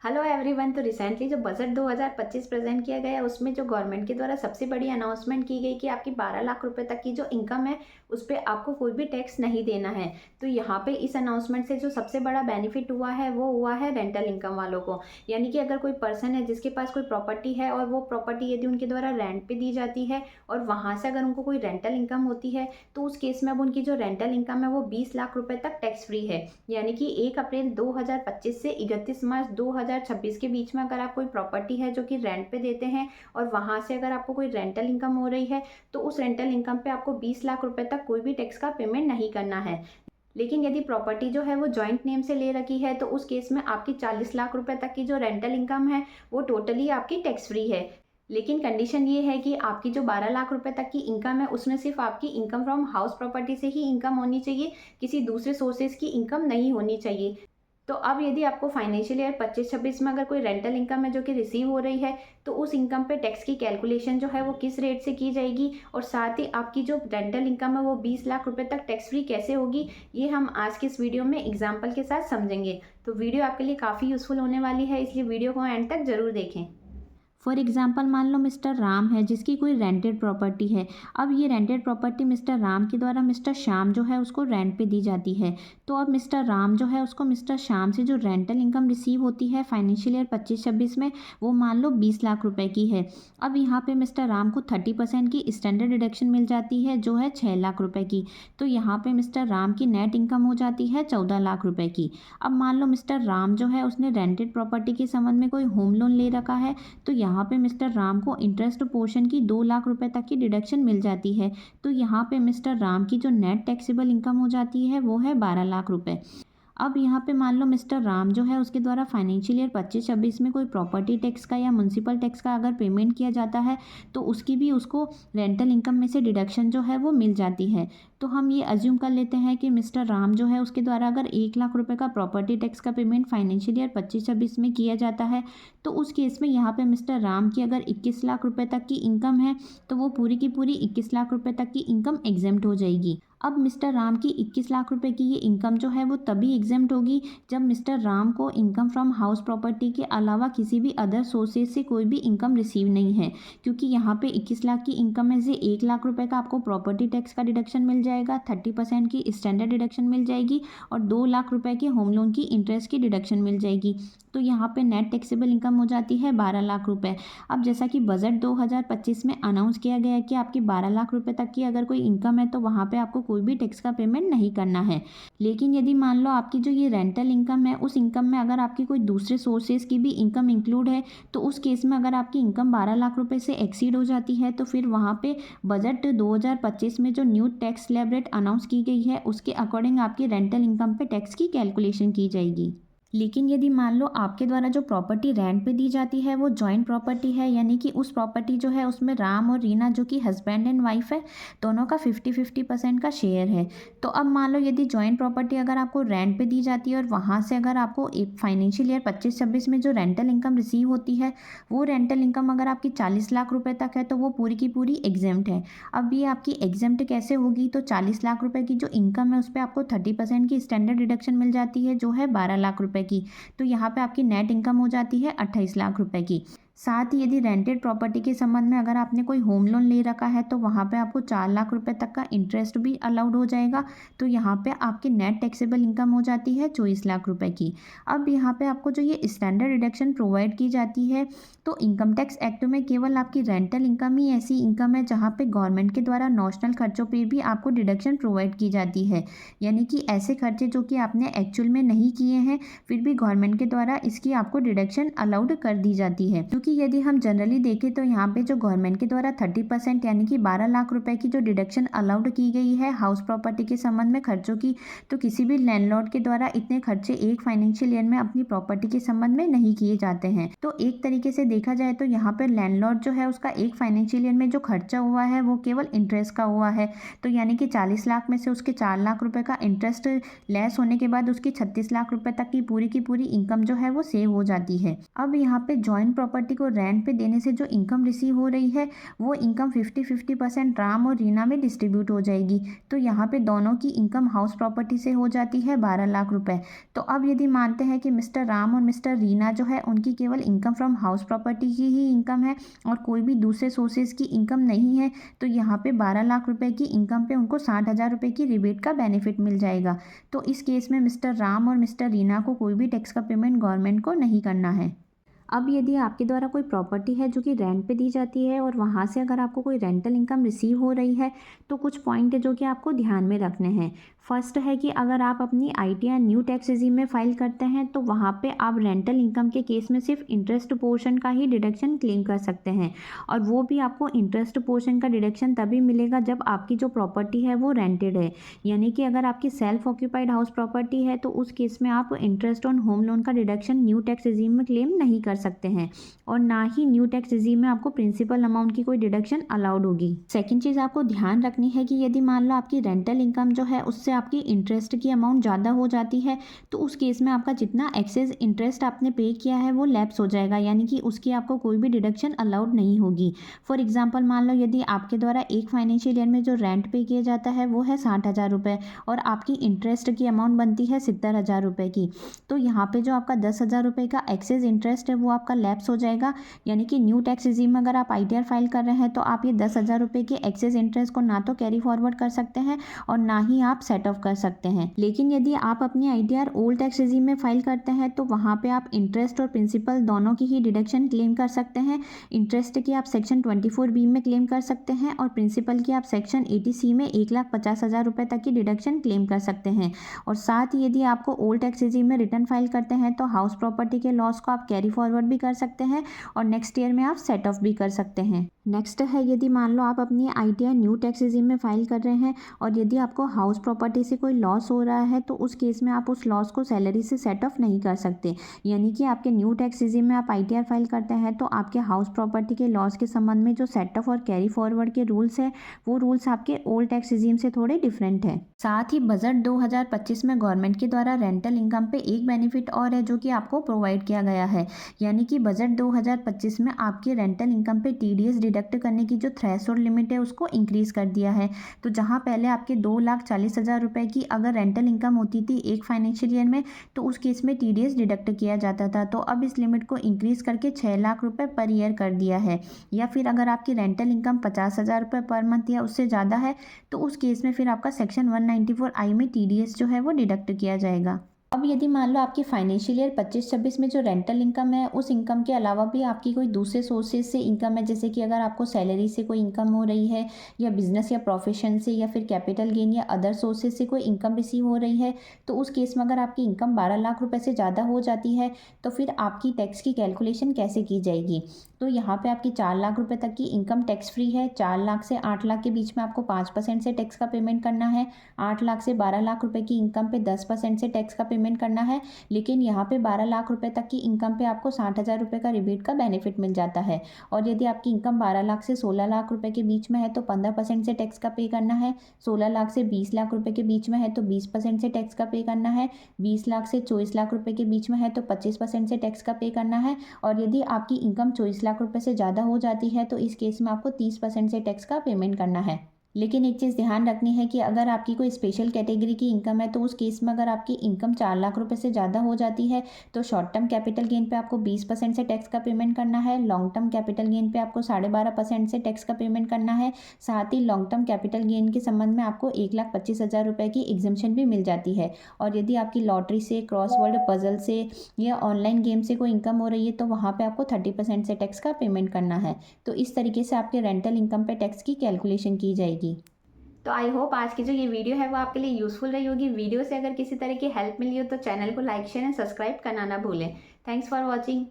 Hello everyone. तो recently जो budget 2025 present किया गया उसमें जो गवर्नमेंट के द्वारा सबसे बड़ी अनाउंसमेंट की गई कि आपकी 12 लाख रुपए तक की जो इनकम है उस पर आपको कोई भी टैक्स नहीं देना है। तो यहाँ पे इस अनाउंसमेंट से जो सबसे बड़ा बेनिफिट हुआ है वो हुआ है रेंटल इनकम वालों को। यानी कि अगर कोई पर्सन है जिसके पास कोई प्रॉपर्टी है और वो प्रॉपर्टी यदि उनके द्वारा रेंट पे दी जाती है और वहाँ से अगर उनको कोई रेंटल इनकम होती है तो उस केस में अब उनकी जो रेंटल इनकम है वो 20 लाख रुपए तक टैक्स फ्री है। यानी कि 1 अप्रैल 2025 से 31 मार्च 2026 के बीच में अगर आप कोई प्रॉपर्टी है जो कि रेंट पे देते हैं और वहां से अगर आपको कोई रेंटल इनकम हो रही है तो उस रेंटल इनकम पे आपको 20 लाख रुपए तक कोई भी टैक्स का पेमेंट नहीं करना है। लेकिन यदि प्रॉपर्टी जो है वो जॉइंट नेम से ले रखी है तो उस केस में आपकी 40 लाख रुपए तक की जो रेंटल इनकम है वो टोटली आपकी टैक्स फ्री है। लेकिन कंडीशन ये है कि आपकी जो 12 लाख रुपए तक की इनकम है उसमें सिर्फ आपकी इनकम फ्रॉम हाउस प्रॉपर्टी से ही इनकम होनी चाहिए, किसी दूसरे सोर्सेज की इनकम नहीं होनी चाहिए। तो अब यदि आपको फाइनेंशियल ईयर 25-26 में अगर कोई रेंटल इनकम है जो कि रिसीव हो रही है तो उस इनकम पे टैक्स की कैलकुलेशन जो है वो किस रेट से की जाएगी और साथ ही आपकी जो रेंटल इनकम है वो 20 लाख रुपए तक टैक्स फ्री कैसे होगी, ये हम आज के इस वीडियो में एग्जाम्पल के साथ समझेंगे। तो वीडियो आपके लिए काफ़ी यूजफुल होने वाली है, इसलिए वीडियो को एंड तक जरूर देखें। फॉर एग्जाम्पल मान लो मिस्टर राम है जिसकी कोई रेंटेड प्रॉपर्टी है। अब ये रेंटेड प्रॉपर्टी मिस्टर राम के द्वारा मिस्टर श्याम जो है उसको रेंट पे दी जाती है। तो अब मिस्टर राम जो है उसको मिस्टर श्याम से जो रेंटल इनकम रिसीव होती है फाइनेंशियल ईयर 25-26 में वो मान लो 20 लाख रुपए की है। अब यहाँ पे मिस्टर राम को 30% की स्टैंडर्ड डिडक्शन मिल जाती है जो है 6 लाख रुपए की। तो यहाँ पे मिस्टर राम की नेट इनकम हो जाती है 14 लाख रुपए की। अब मान लो मिस्टर राम जो है उसने रेंटेड प्रॉपर्टी के संबंध में कोई होम लोन ले रखा है। तो यहाँ पे मिस्टर राम को इंटरेस्ट पोर्शन की 2 लाख रुपए तक की डिडक्शन मिल जाती है। तो यहाँ पे मिस्टर राम की जो नेट टैक्सेबल इनकम हो जाती है वो है 12 लाख रुपए। अब यहाँ पे मान लो मिस्टर राम जो है उसके द्वारा फाइनेंशियल ईयर 25-26 में कोई प्रॉपर्टी टैक्स का या म्युनिसिपल टैक्स का अगर पेमेंट किया जाता है तो उसकी भी उसको रेंटल इनकम में से डिडक्शन जो है वो मिल जाती है। तो हम ये अज्यूम कर लेते हैं कि मिस्टर राम जो है उसके द्वारा अगर 1 लाख रुपए का प्रॉपर्टी टैक्स का पेमेंट फाइनेंशियल ईयर 25-26 में किया जाता है तो उस केस में यहाँ पे मिस्टर राम की अगर 21 लाख रुपए तक की इनकम है तो वो पूरी की पूरी 21 लाख रुपए तक की इनकम एग्जेम्प्ट हो जाएगी। अब मिस्टर राम की 21 लाख रुपए की ये इनकम जो है वो तभी एग्जेम्प्ट होगी जब मिस्टर राम को इनकम फ्रॉम हाउस प्रॉपर्टी के अलावा किसी भी अदर सोर्सेज से कोई भी इनकम रिसीव नहीं है। क्योंकि यहाँ पे 21 लाख की इनकम में से 1 लाख रुपए का आपको प्रॉपर्टी टैक्स का डिडक्शन मिल जाएगा, 30% की स्टैंडर्ड डिडक्शन मिल जाएगी और 2 लाख रुपए की होम लोन की इंटरेस्ट की डिडक्शन मिल जाएगी। तो यहाँ पे नेट टैक्सेबल इनकम हो जाती है 12 लाख रुपए। अब जैसा कि बजट 2025 में अनाउंस किया गया है कि आपकी 12 लाख रुपए तक की अगर कोई इनकम है तो वहाँ पे आपको कोई भी टैक्स का पेमेंट नहीं करना है। लेकिन यदि मान लो आपकी जो ये रेंटल इनकम है उस इनकम में अगर आपकी कोई दूसरे सोर्सेज की भी इनकम इंक्लूड है तो उस केस में अगर आपकी इनकम 12 लाख रुपए से एक्सीड हो जाती है तो फिर वहाँ पे बजट 2025 में जो new tax slab rate announce की गई है उसके अकॉर्डिंग आपकी रेंटल इनकम पे टैक्स की कैलकुलेशन की जाएगी। लेकिन यदि मान लो आपके द्वारा जो प्रॉपर्टी रेंट पे दी जाती है वो जॉइंट प्रॉपर्टी है, यानी कि उस प्रॉपर्टी जो है उसमें राम और रीना जो कि हस्बैंड एंड वाइफ है दोनों का 50-50% का शेयर है। तो अब मान लो यदि जॉइंट प्रॉपर्टी अगर आपको रेंट पे दी जाती है और वहाँ से अगर आपको एक फाइनेंशियल ईयर 25-26 में जो रेंटल इनकम रिसीव होती है वो रेंटल इनकम अगर आपकी 40 लाख रुपये तक है तो वो पूरी की पूरी एग्जेम्प्ट है। अब ये आपकी एग्जेम्प्ट कैसे होगी, तो 40 लाख रुपये की जो इनकम है उस पर आपको 30% की स्टैंडर्ड डिडक्शन मिल जाती है जो है 12 लाख रुपये की। तो यहाँ पे आपकी नेट इनकम हो जाती है 28 लाख रुपए की। साथ ही यदि रेंटेड प्रॉपर्टी के संबंध में अगर आपने कोई होम लोन ले रखा है तो वहाँ पे आपको 4 लाख रुपए तक का इंटरेस्ट भी अलाउड हो जाएगा। तो यहाँ पे आपकी नेट टैक्सेबल इनकम हो जाती है 24 लाख रुपए की। अब यहाँ पे आपको जो ये स्टैंडर्ड डिडक्शन प्रोवाइड की जाती है तो इनकम टैक्स एक्ट में केवल आपकी रेंटल इनकम ही ऐसी इनकम है जहाँ पे गवर्नमेंट के द्वारा नॉशनल खर्चों पर भी आपको डिडक्शन प्रोवाइड की जाती है। यानी कि ऐसे खर्चे जो कि आपने एक्चुअल में नहीं किए हैं फिर भी गवर्नमेंट के द्वारा इसकी आपको डिडक्शन अलाउड कर दी जाती है। क्योंकि यदि हम जनरली देखें तो यहाँ पे जो गवर्नमेंट के द्वारा 30% यानी कि 12 लाख रुपए की जो डिडक्शन अलाउड की गई है हाउस प्रॉपर्टी के संबंध में खर्चों की, तो किसी भी लैंडलॉर्ड के द्वारा इतने खर्चे एक फाइनेंशियल ईयर में अपनी प्रॉपर्टी के संबंध में नहीं किए जाते हैं। तो एक तरीके से देखा जाए तो यहाँ पे लैंडलॉर्ड जो है उसका एक फाइनेंशियल ईयर में जो खर्चा हुआ है वो केवल इंटरेस्ट का हुआ है। तो यानी कि 40 लाख में से उसके 4 लाख रुपए का इंटरेस्ट लेस होने के बाद उसकी 36 लाख रुपए तक की पूरी इनकम जो है वो सेव हो जाती है। अब यहाँ पे जॉइंट प्रॉपर्टी प्रॉपर्टी को रेंट पे देने से जो इनकम रिसीव हो रही है वो इनकम 50-50% राम और रीना में डिस्ट्रीब्यूट हो जाएगी। तो यहाँ पे दोनों की इनकम हाउस प्रॉपर्टी से हो जाती है 12 लाख रुपए। तो अब यदि मानते हैं कि मिस्टर राम और मिस्टर रीना जो है उनकी केवल इनकम फ्रॉम हाउस प्रॉपर्टी की ही इनकम है और कोई भी दूसरे सोर्सेज की इनकम नहीं है, तो यहाँ पे 12 लाख रुपए की इनकम पे उनको 60,000 रुपये की रिबेट का बेनिफिट मिल जाएगा। तो इस केस में मिस्टर राम और मिस्टर रीना को कोई भी टैक्स का पेमेंट गवर्नमेंट को नहीं करना है। अब यदि आपके द्वारा कोई प्रॉपर्टी है जो कि रेंट पे दी जाती है और वहाँ से अगर आपको कोई रेंटल इनकम रिसीव हो रही है तो कुछ पॉइंट है जो कि आपको ध्यान में रखने हैं। फर्स्ट है कि अगर आप अपनी आईटीआर न्यू टैक्स रेजिम में फाइल करते हैं तो वहाँ पे आप रेंटल इनकम के केस में सिर्फ इंटरेस्ट पोर्शन का ही डिडक्शन क्लेम कर सकते हैं और वो भी आपको इंटरेस्ट पोर्शन का डिडक्शन तभी मिलेगा जब आपकी जो प्रॉपर्टी है वो रेंटेड है। यानी कि अगर आपकी सेल्फ ऑक्यूपाइड हाउस प्रॉपर्टी है तो उस केस में आप इंटरेस्ट ऑन होम लोन का डिडक्शन न्यू टैक्स रेजिम में क्लेम नहीं कर सकते हैं और ना ही न्यू टैक्स रेजिम में आपको प्रिंसिपल अमाउंट की कोई डिडक्शन अलाउड होगी। सेकंड चीज़ आपको ध्यान रखनी है कि यदि मान लो आपकी रेंटल इनकम जो है उससे आपकी इंटरेस्ट की अमाउंट ज़्यादा हो जाती है तो उस केस में आपका जितना एक्सेस इंटरेस्ट आपने पे किया है वो लैप्स हो जाएगा, यानी कि उसकी आपको कोई भी डिडक्शन अलाउड नहीं होगी। फॉर एग्जाम्पल मान लो यदि आपके द्वारा एक फाइनेंशियल ईयर में जो रेंट पे किया जाता है वो है 60,000 रुपये और आपकी इंटरेस्ट की अमाउंट बनती है 70,000 रुपये की, तो यहाँ पे जो आपका 10,000 रुपये का एक्सेस इंटरेस्ट है वो आपका लैप्स हो जाएगा। यानी कि न्यू टैक्स रेजिम में अगर आप आईटीआर फाइल कर रहे हैं तो आप ये 10,000 रुपये के एक्सेस इंटरेस्ट को ना तो कैरी फॉरवर्ड कर सकते हैं और ना ही आप सेट ऑफ कर सकते हैं। लेकिन यदि आप अपनी आईटीआर ओल्ड टैक्स रेजिम में फाइल करते हैं तो वहाँ पे आप इंटरेस्ट और प्रिंसिपल दोनों की ही डिडक्शन क्लेम कर सकते हैं। इंटरेस्ट की आप सेक्शन 24B में क्लेम कर सकते हैं और प्रिंसिपल की आप सेक्शन 80C में 1,50,000 रुपये तक की डिडक्शन क्लेम कर सकते हैं। और साथ ही यदि आपको ओल्ड टैक्स रेजिम में रिटर्न फाइल करते हैं तो हाउस प्रॉपर्टी के लॉस को आप कैरी फॉरवर्ड भी कर सकते हैं और नेक्स्ट ईयर में आप सेट ऑफ भी कर सकते हैं। नेक्स्ट है यदि मान लो आप अपनी आईटीआर न्यू टैक्स रेजिम में फाइल कर रहे हैं और यदि आपको हाउस प्रॉपर्टी से कोई लॉस हो रहा है तो उस केस में आप उस लॉस को सैलरी से सेट ऑफ नहीं कर सकते। यानी कि आपके न्यू टैक्स रेजिम में आप आईटीआर फाइल करते हैं तो आपके हाउस प्रॉपर्टी के लॉस के संबंध में जो सेट ऑफ और कैरी फॉरवर्ड के रूल्स है वो रूल्स आपके ओल्ड टैक्स रेजिम से थोड़े डिफरेंट है। साथ ही बजट 2025 में गवर्नमेंट के द्वारा रेंटल इनकम पे एक बेनिफिट और है जो कि आपको प्रोवाइड किया गया है। यानी कि बजट 2025 में आपके रेंटल इनकम पे टीडीएस डिडक्ट करने की जो थ्रेशोल्ड लिमिट है उसको इंक्रीज कर दिया है। तो जहां पहले आपके 2,40,000 रुपए की अगर रेंटल इनकम होती थी एक फाइनेंशियल ईयर में तो उस केस में टीडीएस डिडक्ट किया जाता था, तो अब इस लिमिट को इंक्रीज करके 6 लाख रुपए पर ईयर कर दिया है। या फिर अगर आपकी रेंटल इनकम 50,000 रुपये पर मंथ या उससे ज़्यादा है तो उस केस में फिर आपका सेक्शन 194I में टीडीएस जो है वो डिडक्ट किया जाएगा। अब यदि मान लो आपकी फाइनेंशियल ईयर 25-26 में जो रेंटल इनकम है उस इनकम के अलावा भी आपकी कोई दूसरे सोर्सेज से इनकम है, जैसे कि अगर आपको सैलरी से कोई इनकम हो रही है या बिजनेस या प्रोफेशन से या फिर कैपिटल गेन या अदर सोर्सेज से कोई इनकम रिसीव हो रही है, तो उस केस में अगर आपकी इनकम 12 लाख रुपए से ज़्यादा हो जाती है तो फिर आपकी टैक्स की कैलकुलेशन कैसे की जाएगी। तो यहाँ पे आपकी 4 लाख रुपए तक की इनकम टैक्स फ्री है। 4 लाख से 8 लाख के बीच में आपको 5% से टैक्स का पेमेंट करना है। 8 लाख से 12 लाख रुपए की इनकम पे 10% से टैक्स का पेमेंट करना है। लेकिन यहाँ पे 12 लाख रुपए तक की इनकम पे आपको 60,000 रुपये का रिबेट का बेनिफिट मिल जाता है। और यदि आपकी इनकम 12 लाख से 16 लाख रुपए के बीच में है तो 15% से टैक्स का पे करना है। 16 लाख से 20 लाख रुपए के बीच में है तो 20% से टैक्स का पे करना है। 20 लाख से 24 लाख रुपए के बीच में है तो 25% से टैक्स का पे करना है। और यदि आपकी इनकम 24 लाख रुपए से ज़्यादा हो जाती है तो इस केस में आपको 30% से टैक्स का पेमेंट करना है। लेकिन एक चीज़ ध्यान रखनी है कि अगर आपकी कोई स्पेशल कैटेगरी की इनकम है तो उस केस में अगर आपकी इनकम 4 लाख रुपए से ज़्यादा हो जाती है तो शॉर्ट टर्म कैपिटल गेन पे आपको 20% से टैक्स का पेमेंट करना है। लॉन्ग टर्म कैपिटल गेन पे आपको 12.5% से टैक्स का पेमेंट करना है। साथ ही लॉन्ग टर्म कैपिटल गेन के संबंध में आपको 1,25,000 रुपये की एग्जम्पशन भी मिल जाती है। और यदि आपकी लॉटरी से, क्रॉस वर्ड पजल से या ऑनलाइन गेम से कोई इनकम हो रही है तो वहाँ पर आपको 30% से टैक्स का पेमेंट करना है। तो इस तरीके से आपके रेंटल इनकम पे टैक्स की कैलकुलेशन की जाएगी। तो आई होप आज की जो ये वीडियो है वो आपके लिए यूज़फुल रही होगी। वीडियो से अगर किसी तरह की हेल्प मिली हो तो चैनल को लाइक, शेयर एंड सब्सक्राइब करना ना भूलें। Thanks for watching.